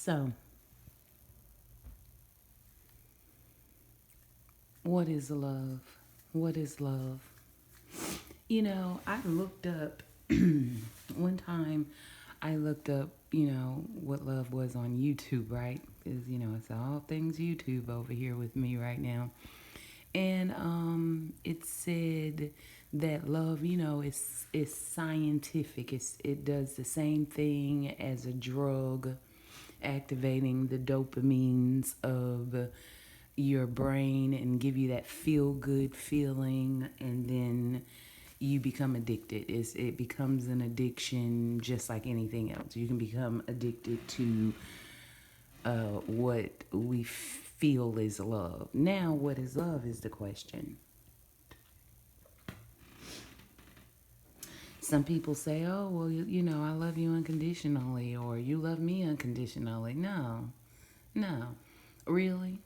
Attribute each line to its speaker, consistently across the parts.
Speaker 1: So, what is love? What is love? I looked up one time. I looked up, what love was on YouTube, right? Because it's all things YouTube over here with me right now. And it said that love, is scientific. It does the same thing as a drug, activating the dopamines of your brain and give you that feel good feeling, and then you become addicted. It becomes an addiction just like anything else. You can become addicted to what we feel is love. Now, what is love is the question. Some people say, oh, well, I love you unconditionally, or you love me unconditionally. No, no, really.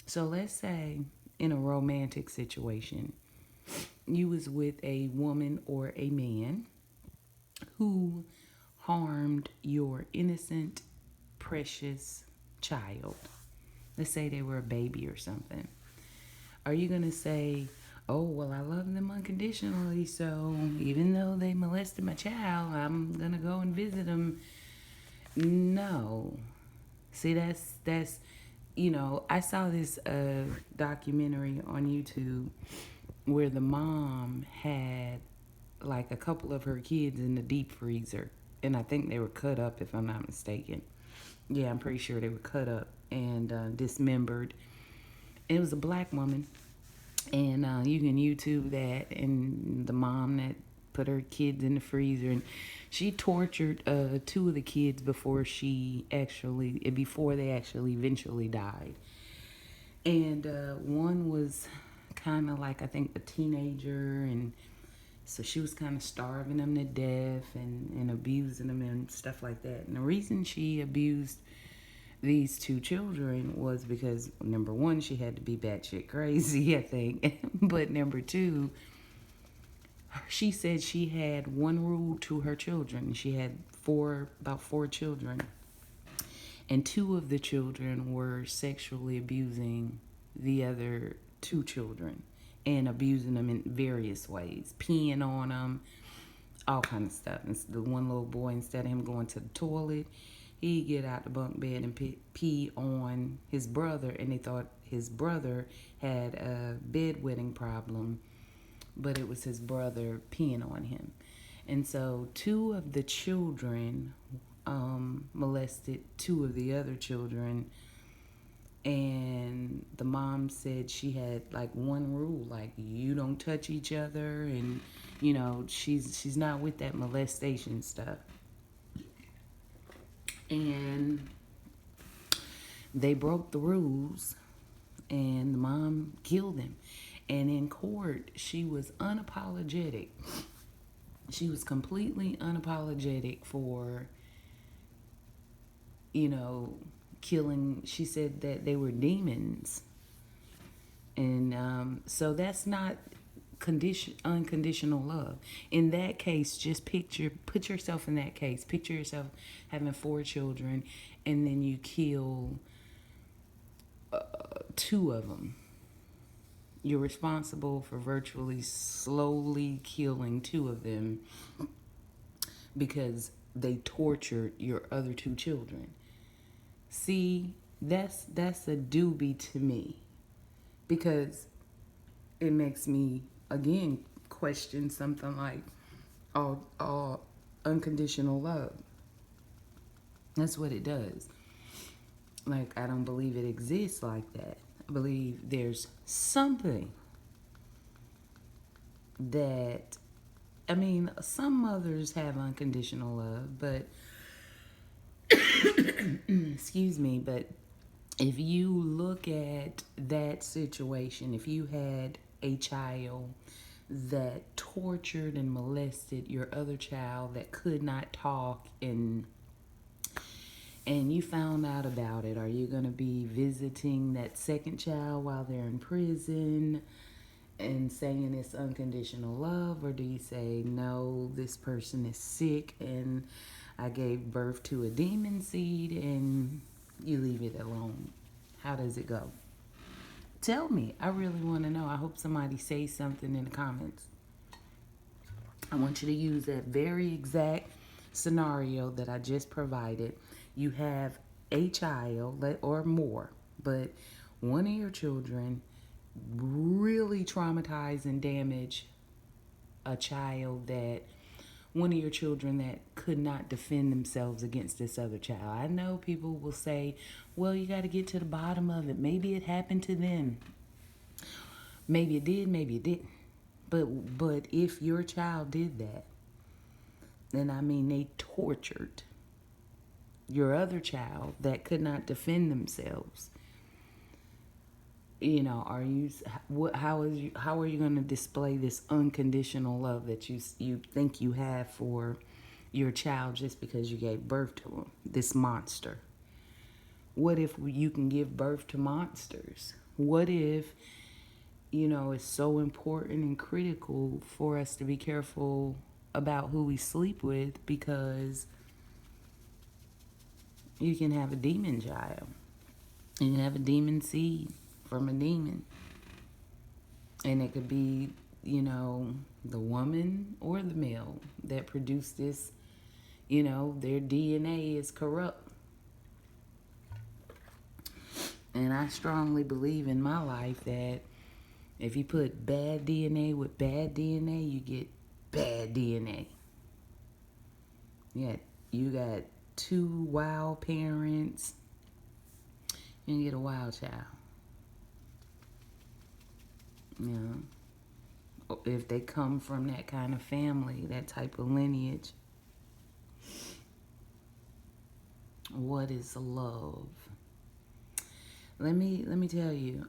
Speaker 1: So let's say in a romantic situation, you was with a woman or a man who harmed your innocent, precious child. Let's say they were a baby or something. Are you going to say, oh, well, I love them unconditionally, so even though they molested my child, I'm going to go and visit them? No. See, I saw this documentary on YouTube where the mom had like a couple of her kids in the deep freezer. And I think they were cut up, if I'm not mistaken. Yeah, I'm pretty sure they were cut up and dismembered. It was a black woman. And you can YouTube that. And the mom that put her kids in the freezer. And she tortured two of the kids before they actually eventually died. And one was kind of like, I think, a teenager, and so she was kind of starving them to death and abusing them and stuff like that. And the reason she abused these two children was because, number one, she had to be batshit crazy, I think. But number two, she said she had one rule to her children. She had about four children. And two of the children were sexually abusing the other two children and abusing them in various ways, peeing on them, all kind of stuff. And the one little boy, instead of him going to the toilet, he'd get out the bunk bed and pee on his brother, and they thought his brother had a bedwetting problem, but it was his brother peeing on him. And so two of the children molested two of the other children, and the mom said she had like one rule, like you don't touch each other, and she's not with that molestation stuff. And they broke the rules, and the mom killed him. And in court, she was unapologetic. She was completely unapologetic for killing. She said that they were demons. And so that's not unconditional love. In that case, just put yourself in that case. Picture yourself having four children, and then you kill two of them. You're responsible for virtually slowly killing two of them because they tortured your other two children. See, that's a doobie to me, because it makes me again question something like all unconditional love. That's what it does. Like, I don't believe it exists like that. I believe there's something that, I mean, some mothers have unconditional love, but excuse me, but if you look at that situation, if you had a child that tortured and molested your other child that could not talk, and you found out about it, are you going to be visiting that second child while they're in prison and saying it's unconditional love? Or do you say, no, this person is sick and I gave birth to a demon seed and you leave it alone. How does it go? Tell me. I really want to know. I hope somebody says something in the comments. I want you to use that very exact scenario that I just provided. You have a child or more, but one of your children really traumatize and damage a child that one of your children that could not defend themselves against this other child. I know people will say, well, you got to get to the bottom of it. Maybe it happened to them. Maybe it did, maybe it didn't. But if your child did that, then I mean they tortured your other child that could not defend themselves. You know, how are you going to display this unconditional love that you think you have for your child just because you gave birth to them, this monster? What if you can give birth to monsters? What if, you know, it's so important and critical for us to be careful about who we sleep with, because you can have a demon child. You can have a demon seed from a demon. And it could be, you know, the woman or the male that produced this, you know, their DNA is corrupt. And I strongly believe in my life that if you put bad DNA with bad DNA, you get bad DNA. You got two wild parents, you get a wild child. You know, if they come from that kind of family, that type of lineage. What is love? Let me tell you,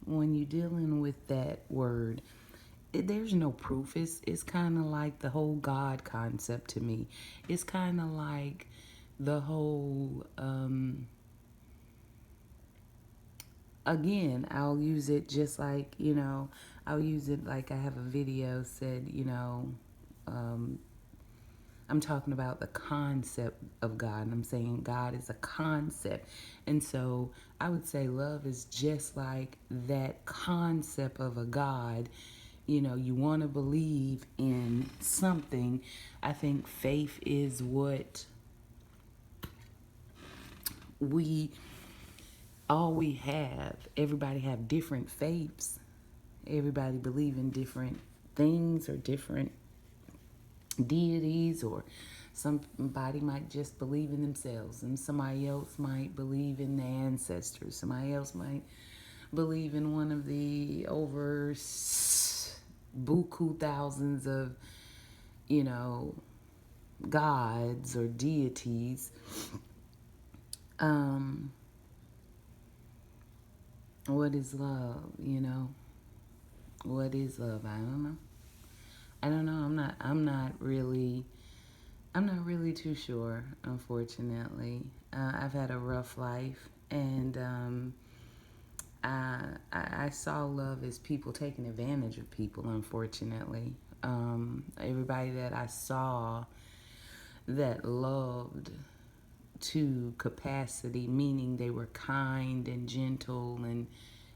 Speaker 1: when you're dealing with that word, there's no proof. It's kind of like the whole God concept to me. It's kind of like the whole, again, I'll use it just like, you know, I'll use it like I have a video said, you know, I'm talking about the concept of God, and I'm saying God is a concept. And so I would say love is just like that concept of a God. You know, you want to believe in something. I think faith is what we all we have. Everybody have different faiths. Everybody believe in different things or different deities, or somebody might just believe in themselves, and somebody else might believe in their ancestors. Somebody else might believe in one of the over buku thousands of, you know, gods or deities. What is love? You know, what is love? I don't know. I'm not really too sure, unfortunately. I've had a rough life, and I saw love as people taking advantage of people, unfortunately. Everybody that I saw that loved to capacity, meaning they were kind and gentle and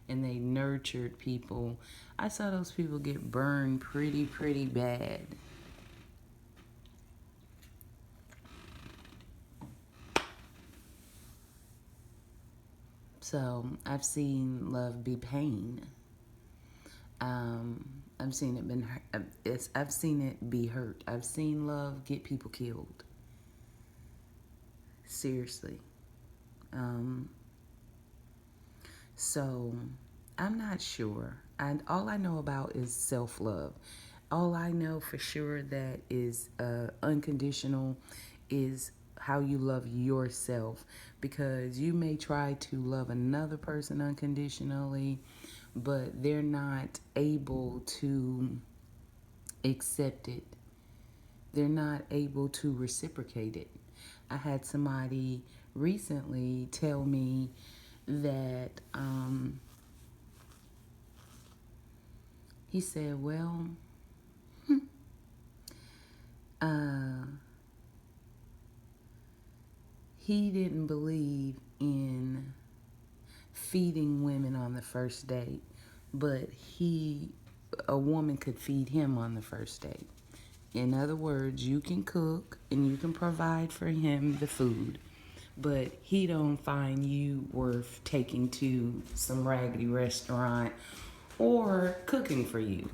Speaker 1: they nurtured people, I saw those people get burned pretty bad. So I've seen love be pain. I've seen it been. I've seen it be hurt. I've seen love get people killed. Seriously. So I'm not sure. And all I know about is self-love. All I know for sure that is unconditional is how you love yourself, because you may try to love another person unconditionally, but they're not able to accept it. They're not able to reciprocate it. I had somebody recently tell me that he said, well, He didn't believe in feeding women on the first date, but a woman could feed him on the first date. In other words, you can cook and you can provide for him the food, but he don't find you worth taking to some raggedy restaurant or cooking for you.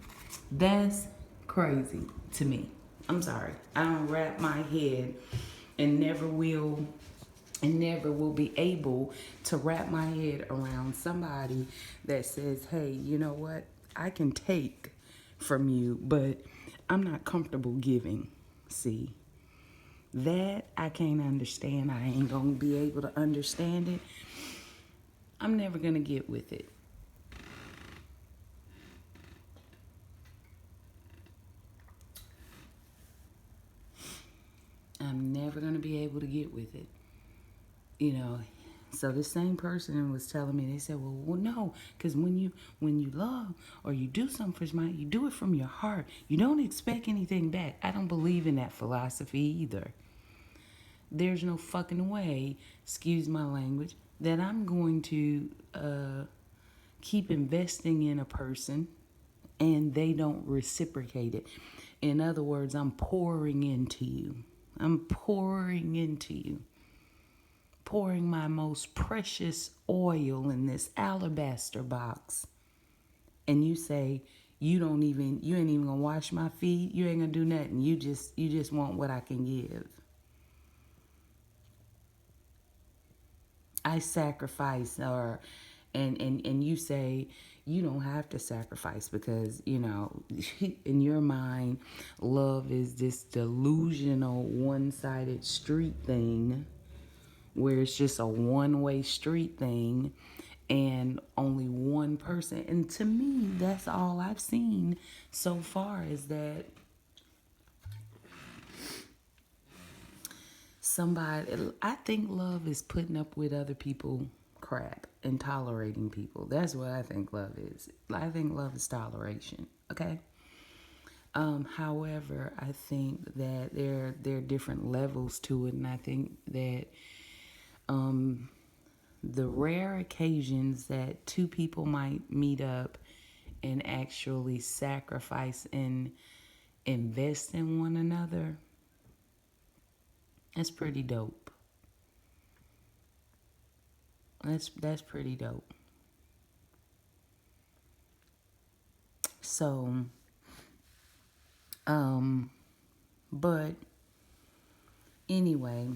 Speaker 1: That's crazy to me. I'm sorry. I don't wrap my head and never will be able to wrap my head around somebody that says, hey, you know what? I can take from you, but I'm not comfortable giving. See, that I can't understand. I ain't going to be able to understand it. I'm never going to get with it. I'm never going to be able to get with it. You know, so the same person was telling me, they said, well no, because when you love or you do something for somebody, you do it from your heart. You don't expect anything back. I don't believe in that philosophy either. There's no fucking way, excuse my language, that I'm going to keep investing in a person and they don't reciprocate it. In other words, I'm pouring into you. I'm pouring into you. Pouring my most precious oil in this alabaster box. And you say, you ain't even gonna wash my feet. You ain't gonna do nothing. You just want what I can give. I sacrifice and you say you don't have to sacrifice because, in your mind, love is this delusional one-sided street thing where it's just a one-way street thing and only one person. And to me, that's all I've seen so far is that I think love is putting up with other people crap and tolerating people. That's what I think love is. I think love is toleration. Okay. However, I think that there are different levels to it, and I think that the rare occasions that two people might meet up and actually sacrifice and invest in one another, that's pretty dope. That's pretty dope. So, um, but anyway,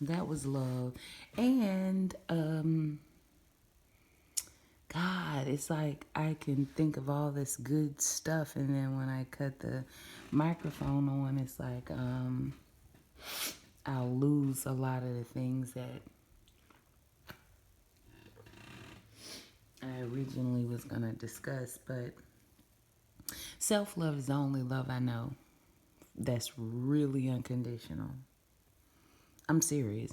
Speaker 1: that was love. And God, it's like I can think of all this good stuff, and then when I cut the microphone on, it's like I'll lose a lot of the things that I originally was gonna discuss. But self-love is the only love I know that's really unconditional. I'm serious.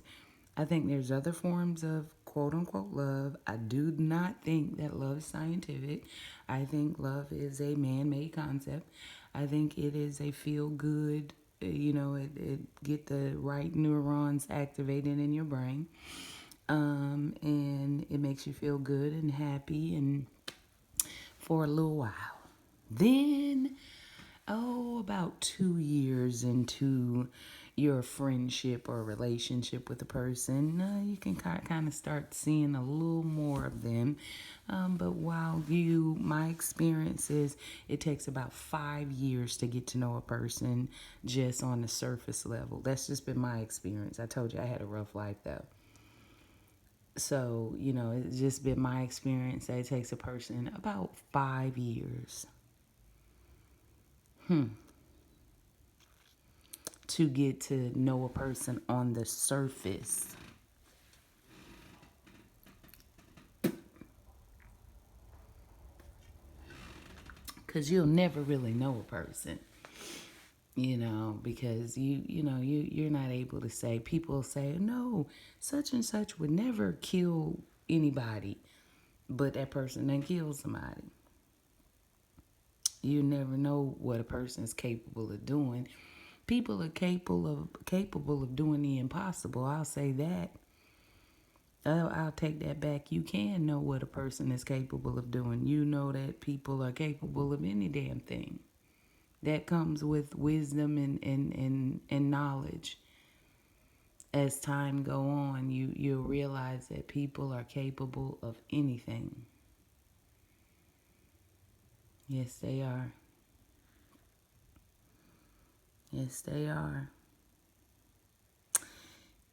Speaker 1: I think there's other forms of quote unquote love. I do not think that love is scientific. I think love is a man made concept. I think it is a feel good, it get the right neurons activated in your brain. And it makes you feel good and happy and for a little while. Then, about 2 years into your friendship or relationship with a person, you can kind of start seeing a little more of them. But my experience is it takes about 5 years to get to know a person just on the surface level. That's just been my experience. I told you I had a rough life though. So, it's just been my experience that it takes a person about 5 years to get to know a person on the surface. Because you'll never really know a person, because you're not able to say, people say, no, such and such would never kill anybody, but that person then kills somebody. You never know what a person is capable of doing People are capable of doing the impossible. I'll say that. I'll take that back. You can know what a person is capable of doing. You know that people are capable of any damn thing. That comes with wisdom and knowledge. As time go on, you'll realize that people are capable of anything. Yes, they are. Yes, they are.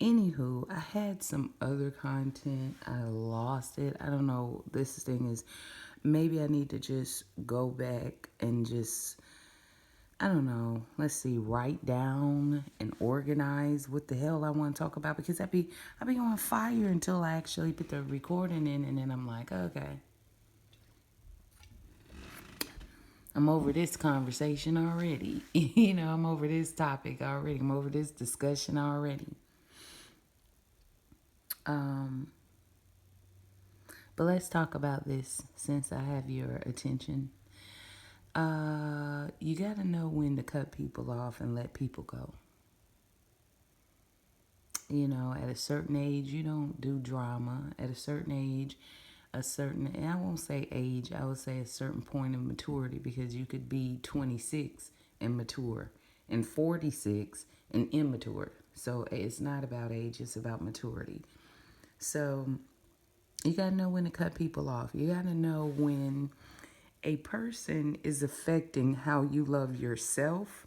Speaker 1: Anywho, I had some other content. I lost it. I don't know. This thing is, maybe I need to just go back and just, I don't know. Let's see, write down and organize what the hell I want to talk about, because I be on fire until I actually put the recording in, and then I'm like, okay, I'm over this conversation already. I'm over this topic already. I'm over this discussion already. Um, but let's talk about this since I have your attention. You gotta know when to cut people off and let people go. At a certain age, you don't do drama. At a certain age, and I won't say age, I would say a certain point of maturity, because you could be 26 and mature and 46 and immature. So it's not about age, it's about maturity. So you got to know when to cut people off. You got to know when a person is affecting how you love yourself.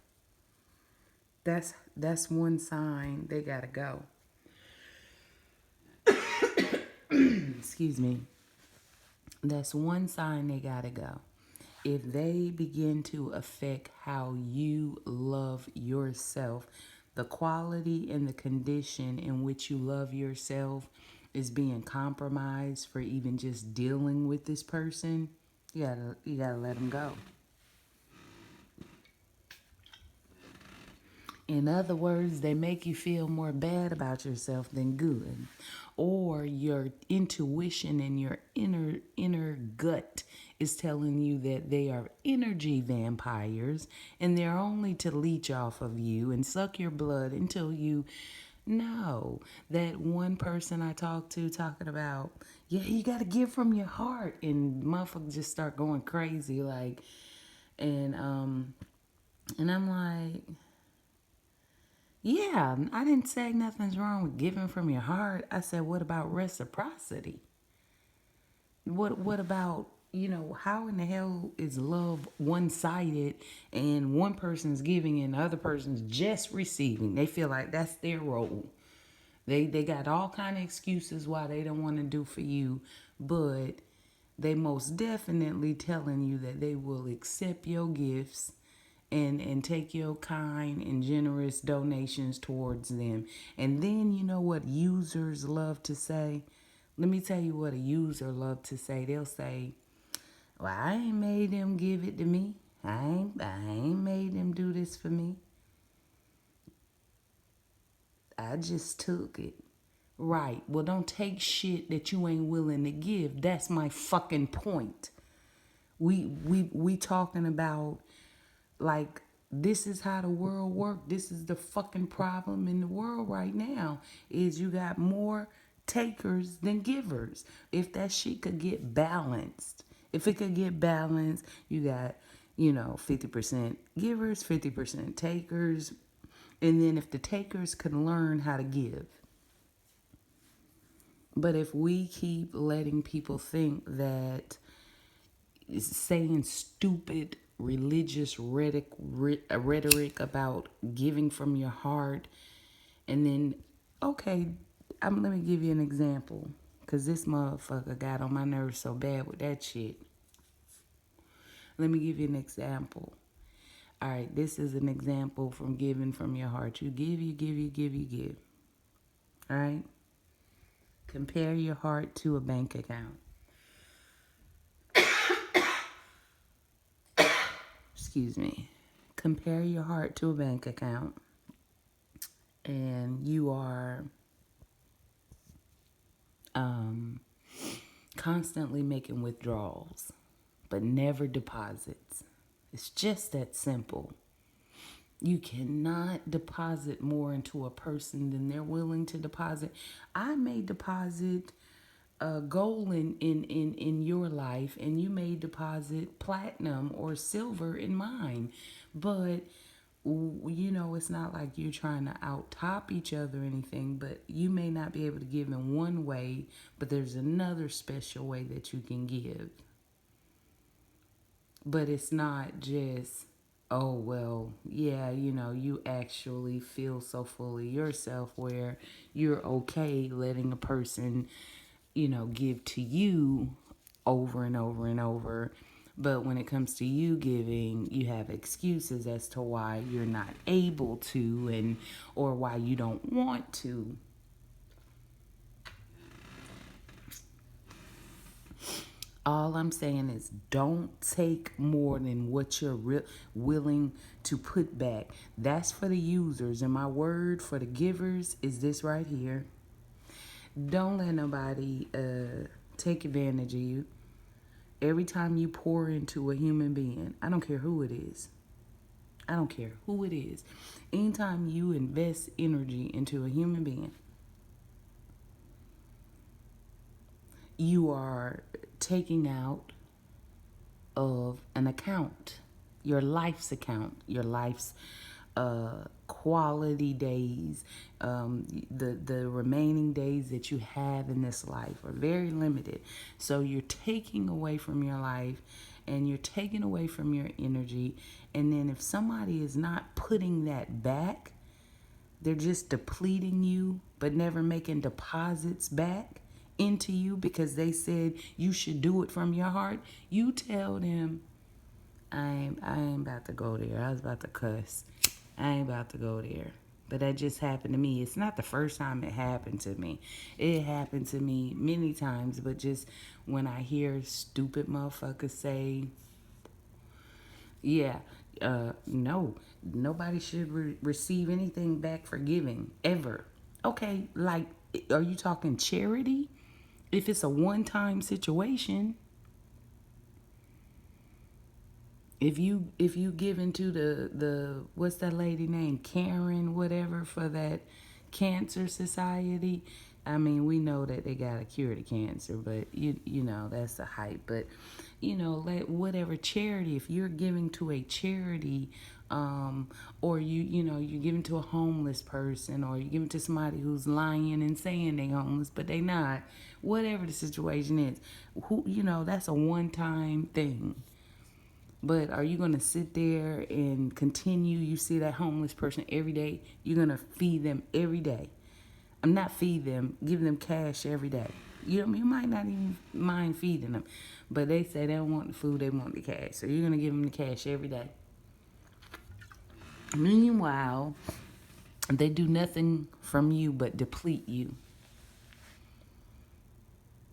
Speaker 1: That's one sign they got to go. Excuse me. That's one sign they got to go. If they begin to affect how you love yourself, the quality and the condition in which you love yourself is being compromised for even just dealing with this person, you gotta let them go. In other words, they make you feel more bad about yourself than good. Or your intuition and your inner gut is telling you that they are energy vampires and they're only to leech off of you and suck your blood until you know. That one person I talked to talking about, yeah, you got to give from your heart, and motherfuckers just start going crazy like, and I'm like, yeah, I didn't say nothing's wrong with giving from your heart. I said, what about reciprocity? What about, how in the hell is love one-sided and one person's giving and the other person's just receiving? They feel like that's their role. They got all kind of excuses why they don't want to do for you, but they most definitely telling you that they will accept your gifts and take your kind and generous donations towards them. And then you know what users love to say? Let me tell you what a user love to say. They'll say, well, I ain't made them give it to me. I ain't made them do this for me. I just took it. Right. Well, don't take shit that you ain't willing to give. That's my fucking point. We talking about, like, this is how the world works. This is the fucking problem in the world right now, is you got more takers than givers. If that shit could get balanced, if it could get balanced, you got, 50% givers, 50% takers. And then if the takers can learn how to give. But if we keep letting people think that saying stupid religious rhetoric about giving from your heart, and then, okay, let me give you an example, because this motherfucker got on my nerves so bad with that shit. Let me give you an example. All right, this is an example from giving from your heart. You give, you give, you give, you give. All right? Compare your heart to a bank account. Excuse me. Compare your heart to a bank account, and you are constantly making withdrawals, but never deposits. It's just that simple. You cannot deposit more into a person than they're willing to deposit. I may deposit gold in your life, and you may deposit platinum or silver in mine. But you know, it's not like you're trying to out top each other or anything, but you may not be able to give in one way, but there's another special way that you can give. But it's not just, oh, well, yeah, you know, you actually feel so fully yourself where you're okay letting a person, you know, give to you over and over and over. But when it comes to you giving, you have excuses as to why you're not able to, and or why you don't want to. All I'm saying is don't take more than what you're willing to put back. That's for the users. And my word for the givers is this right here. Don't let nobody take advantage of you. Every time you pour into a human being, I don't care who it is. I don't care who it is. Anytime you invest energy into a human being, you are taking out of an account, your life's account, your life's quality days, the remaining days that you have in this life are very limited. So you're taking away from your life, and you're taking away from your energy. And then if somebody is not putting that back, they're just depleting you, but never making deposits back into you because they said you should do it from your heart. You tell them, I ain't about to go there. I was about to cuss. I ain't about to go there. But that just happened to me. It's not the first time it happened to me. It happened to me many times, but just when I hear stupid motherfuckers say, yeah, no, nobody should receive anything back for giving, ever. Okay, like, are you talking charity? If it's a one-time situation, if you give into the what's that lady name, Karen whatever, for that cancer society, I mean, we know that they got a cure to cancer, but you know that's a hype. But you know, let whatever charity, if you're giving to a charity, or you know you're giving to a homeless person, or you're giving to somebody who's lying and saying they homeless but they not, whatever the situation is, who, you know, that's a one-time thing. But are you going to sit there and continue? You see that homeless person every day. You're going to feed them every day. I'm not feed them, give them cash every day. You might not even mind feeding them. But they say they don't want the food, they want the cash. So you're going to give them the cash every day. Meanwhile, they do nothing from you but deplete you.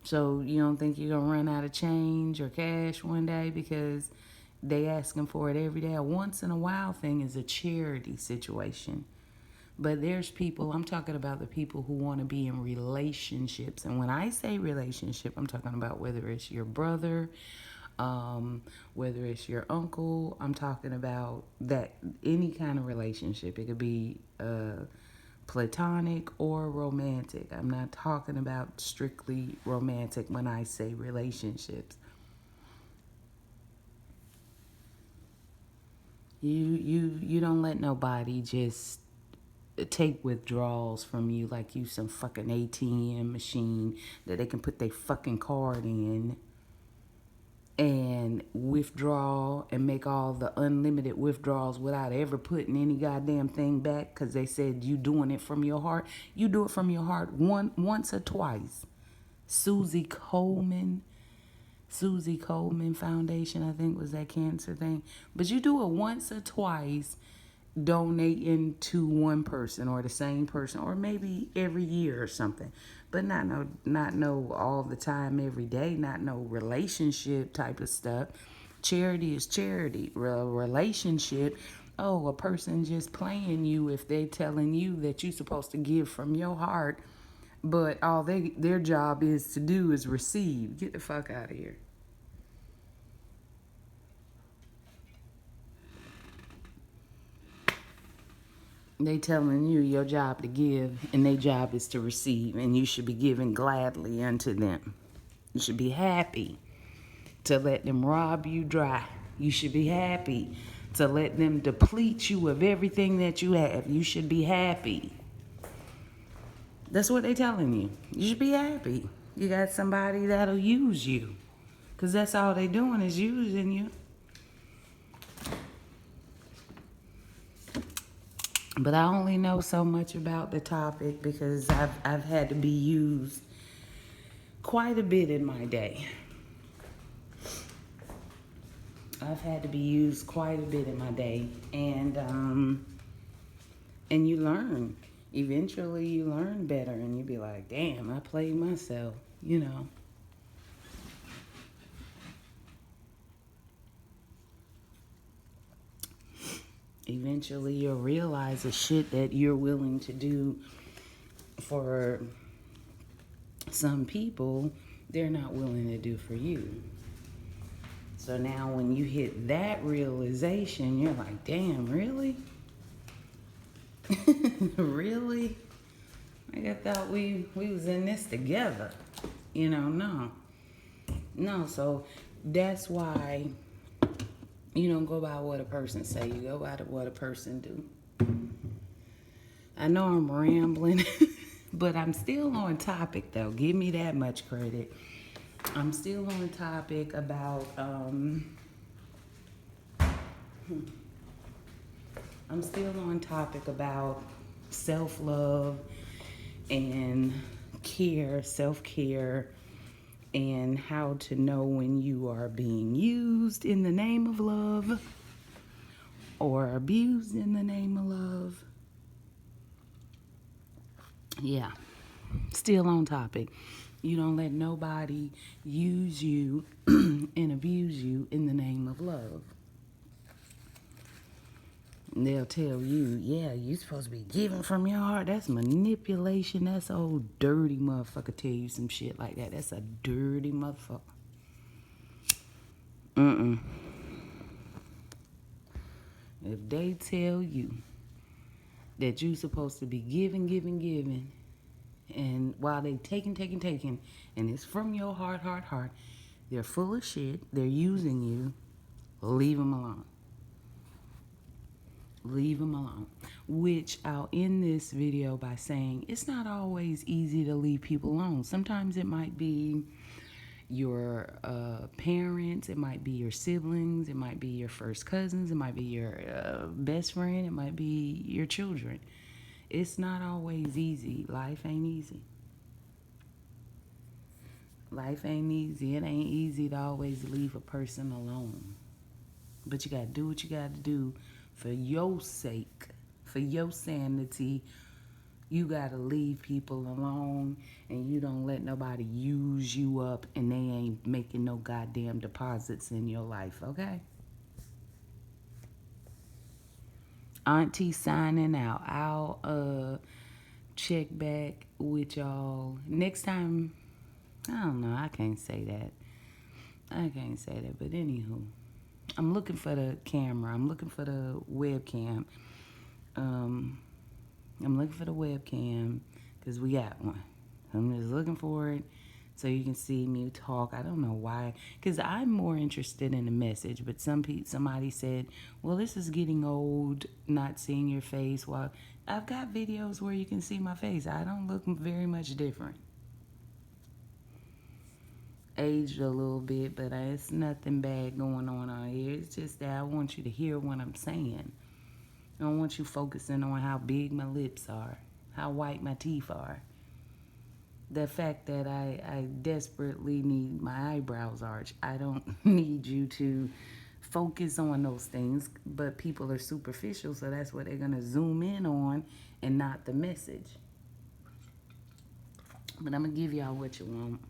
Speaker 1: So you don't think you're going to run out of change or cash one day because they asking for it every day? A once in a while thing is a charity situation. But there's people, I'm talking about the people who want to be in relationships. And when I say relationship, I'm talking about whether it's your brother, whether it's your uncle. I'm talking about that, any kind of relationship. It could be platonic or romantic. I'm not talking about strictly romantic when I say relationships. You don't let nobody just take withdrawals from you like you some fucking ATM machine that they can put their fucking card in and withdraw and make all the unlimited withdrawals without ever putting any goddamn thing back because they said you doing it from your heart. You do it from your heart once or twice. Susie Coleman Foundation, I think, was that cancer thing. But you do it once or twice, donating to one person or the same person, or maybe every year or something. But not no all the time, every day, not no relationship type of stuff. Charity is charity. Relationship, oh, a person just playing you if they telling you that you're supposed to give from your heart, but all their job is to do is receive. Get the fuck out of here. They telling you your job to give and their job is to receive, and you should be giving gladly unto them. You should be happy to let them rob you dry. You should be happy to let them deplete you of everything that you have. You should be happy. That's what they telling you. You should be happy. You got somebody that'll use you. Because that's all they doing is using you. But I only know so much about the topic because I've had to be used quite a bit in my day. I've had to be used quite a bit in my day, and you learn. Eventually, you learn better, and you be like, "Damn, I played myself," you know. Eventually, you'll realize the shit that you're willing to do for some people, they're not willing to do for you. So now when you hit that realization, you're like, damn, really? Really? Like I thought we was in this together. You know, no. No, so that's why you don't go by what a person say, you go by what a person do. I know I'm rambling, but I'm still on topic though. Give me that much credit. I'm still on topic about self-love and care, self-care, and how to know when you are being used in the name of love or abused in the name of love. Yeah, still on topic. You don't let nobody use you and abuse you in the name of love. And they'll tell you, yeah, you're supposed to be giving from your heart. That's manipulation. That's old dirty motherfucker tell you some shit like that. That's a dirty motherfucker. Mm-mm. If they tell you that you're supposed to be giving, and while they taking, and it's from your heart, they're full of shit. They're using you. Leave them alone. Leave them alone. Which I'll end this video by saying it's not always easy to leave people alone. Sometimes it might be your parents, it might be your siblings, it might be your first cousins, it might be your best friend, it might be your children. It's not always easy. Life ain't easy. Life ain't easy. It ain't easy to always leave a person alone. But you gotta do what you gotta do for your sake, for your sanity. You gotta leave people alone, and you don't let nobody use you up, and they ain't making no goddamn deposits in your life, okay? Auntie signing out. I'll check back with y'all next time. I don't know. I can't say that. But anywho, I'm looking for the camera. I'm looking for the webcam. Um, I'm looking for the webcam because we got one. I'm just looking for it so you can see me talk. I don't know why, because I'm more interested in the message. But somebody said, "Well, this is getting old, not seeing your face." Well, I've got videos where you can see my face. I don't look very much different. Aged a little bit, but it's nothing bad going on here. It's just that I want you to hear what I'm saying. I don't want you focusing on how big my lips are, how white my teeth are. The fact that I desperately need my eyebrows arched. I don't need you to focus on those things, but people are superficial, so that's what they're going to zoom in on and not the message. But I'm going to give y'all what you want.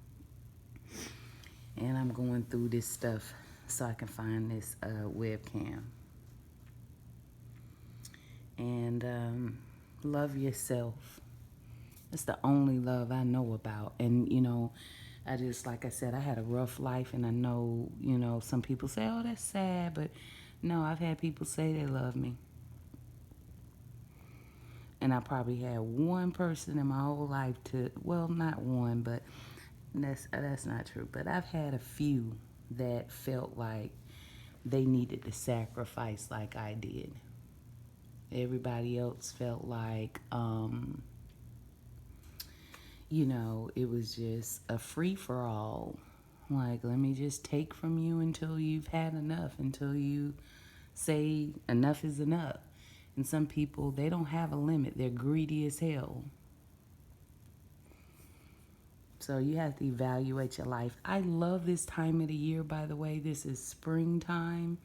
Speaker 1: And I'm going through this stuff so I can find this webcam. And love yourself. It's the only love I know about. And, you know, like I said, I had a rough life. And I know, you know, some people say, oh, that's sad. But no, I've had people say they love me. And I probably had one person in my whole life to, well, not one, but that's not true. But I've had a few that felt like they needed to sacrifice like I did. Everybody else felt like, it was just a free for all. Like, let me just take from you until you've had enough, until you say enough is enough. And some people, they don't have a limit. They're greedy as hell. So you have to evaluate your life. I love this time of the year, by the way. This is springtime.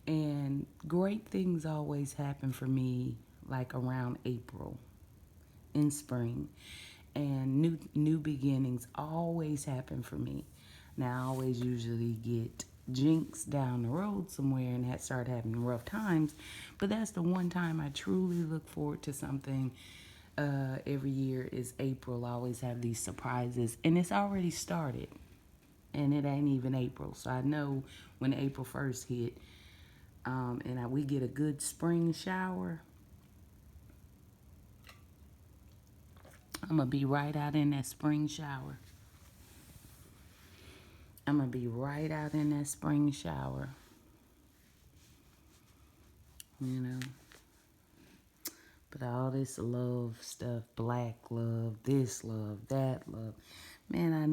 Speaker 1: And great things always happen for me like around April in spring. And new beginnings always happen for me. Now I always usually get jinxed down the road somewhere and start having rough times. But that's the one time I truly look forward to something every year is April. I always have these surprises. And it's already started. And it ain't even April. So I know when April 1st hit, we get a good spring shower, I'm going to be right out in that spring shower. I'm going to be right out in that spring shower. You know. But all this love stuff, black love, this love, that love. Man, I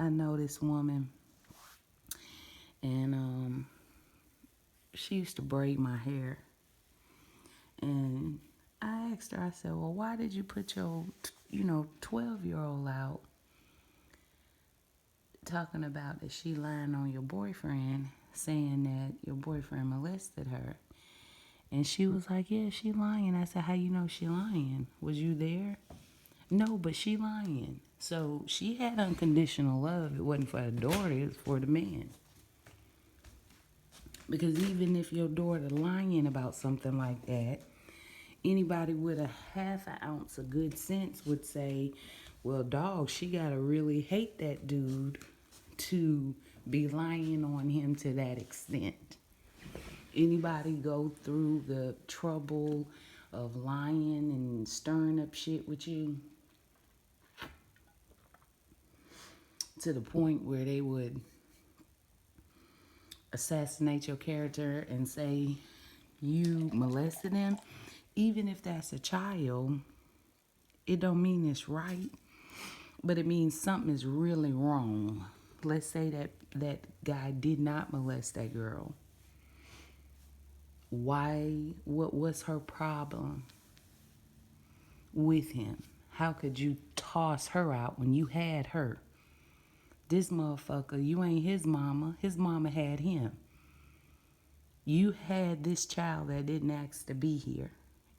Speaker 1: know this woman. And she used to braid my hair. And I asked her, I said, well, why did you put your, 12-year-old out talking about that she lying on your boyfriend, saying that your boyfriend molested her? And she was like, yeah, she lying. I said, how you know she lying? Was you there? No, but she lying. So she had unconditional love. It wasn't for the daughter, it was for the man. Because even if your daughter lying about something like that, anybody with a half an ounce of good sense would say, well, dog, she gotta really hate that dude to be lying on him to that extent. Anybody go through the trouble of lying and stirring up shit with you to the point where they would assassinate your character and say you molested them? Even if that's a child, it don't mean it's right, but it means something is really wrong. Let's say that guy did not molest that girl. Why? What was her problem with him? How could you toss her out when you had her? This motherfucker, you ain't his mama. His mama had him. You had this child that didn't ask to be here.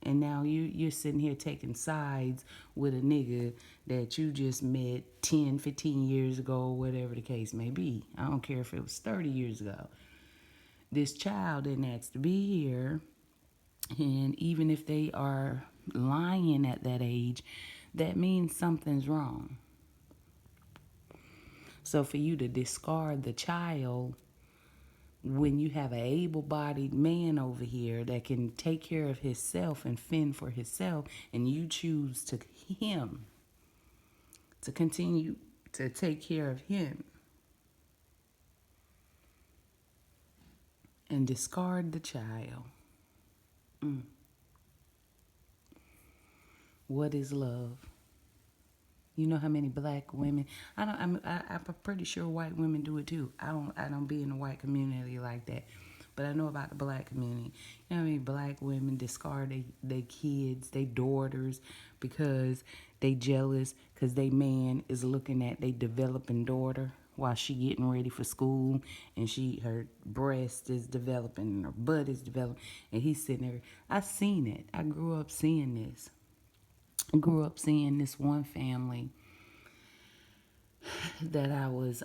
Speaker 1: And now you're sitting here taking sides with a nigga that you just met 10, 15 years ago, whatever the case may be. I don't care if it was 30 years ago. This child didn't ask to be here. And even if they are lying at that age, that means something's wrong. So for you to discard the child when you have an able-bodied man over here that can take care of himself and fend for himself, and you choose to him to continue to take care of him and discard the child. What is love? You know how many black women? I'm pretty sure white women do it too. I don't be in the white community like that, but I know about the black community. You know how many black women discard they kids, they daughters, because they jealous because they man is looking at they developing daughter while she getting ready for school, and her breast is developing and her butt is developing, and he's sitting there. I seen it. I grew up seeing this. I grew up seeing this one family that I was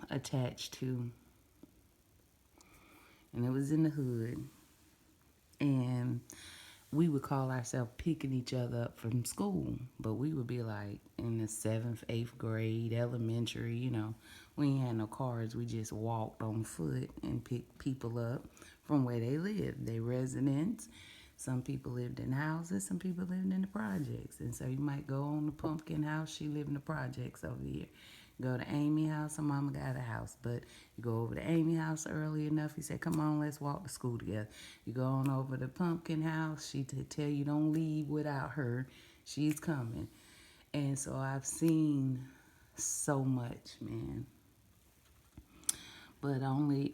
Speaker 1: attached to, and it was in the hood, and we would call ourselves picking each other up from school, but we would be like in the 7th, 8th grade, elementary, we ain't had no cars, we just walked on foot and picked people up from where they lived, their residence, Some people lived in houses, some people lived in the projects. And so you might go on the pumpkin house, she lived in the projects over here. Go to Amy house, her mama got a house. But you go over to Amy house early enough, he said, come on, let's walk to school together. You go on over to pumpkin house, she tell you don't leave without her. She's coming. And so I've seen so much, man. But only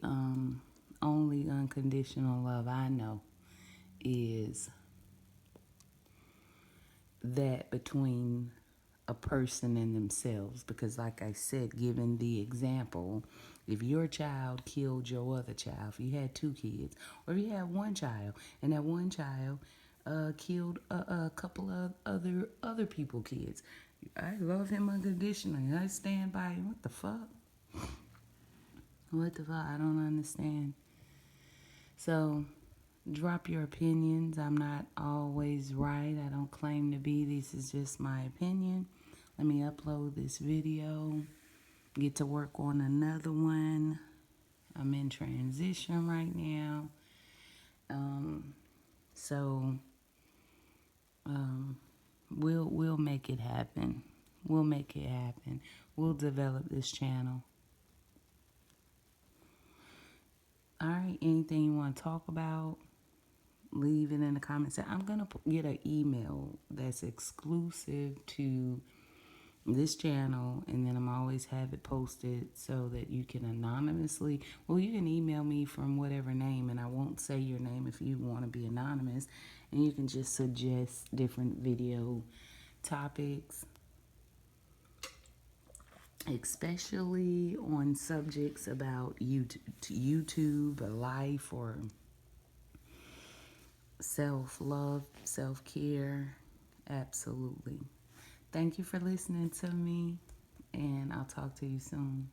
Speaker 1: unconditional love I know is that between a person and themselves. Because like I said, given the example, if your child killed your other child, if you had two kids, or if you had one child and that one child killed a couple of other people kids, I love him unconditionally. I stand by him. What the fuck? What the fuck? I don't understand. So drop your opinions. I'm not always right. I don't claim to be. This is just my opinion. Let me upload this video. Get to work on another one. I'm in transition right now. So we'll make it happen. We'll make it happen. We'll develop this channel. All right, anything you want to talk about, leave it in the comments. I'm going to get an email that's exclusive to this channel, and then I'm always have it posted so that you can anonymously, well, you can email me from whatever name, and I won't say your name if you want to be anonymous, and you can just suggest different video topics, especially on subjects about YouTube or life or self-love, self-care. Absolutely. Thank you for listening to me, and I'll talk to you soon.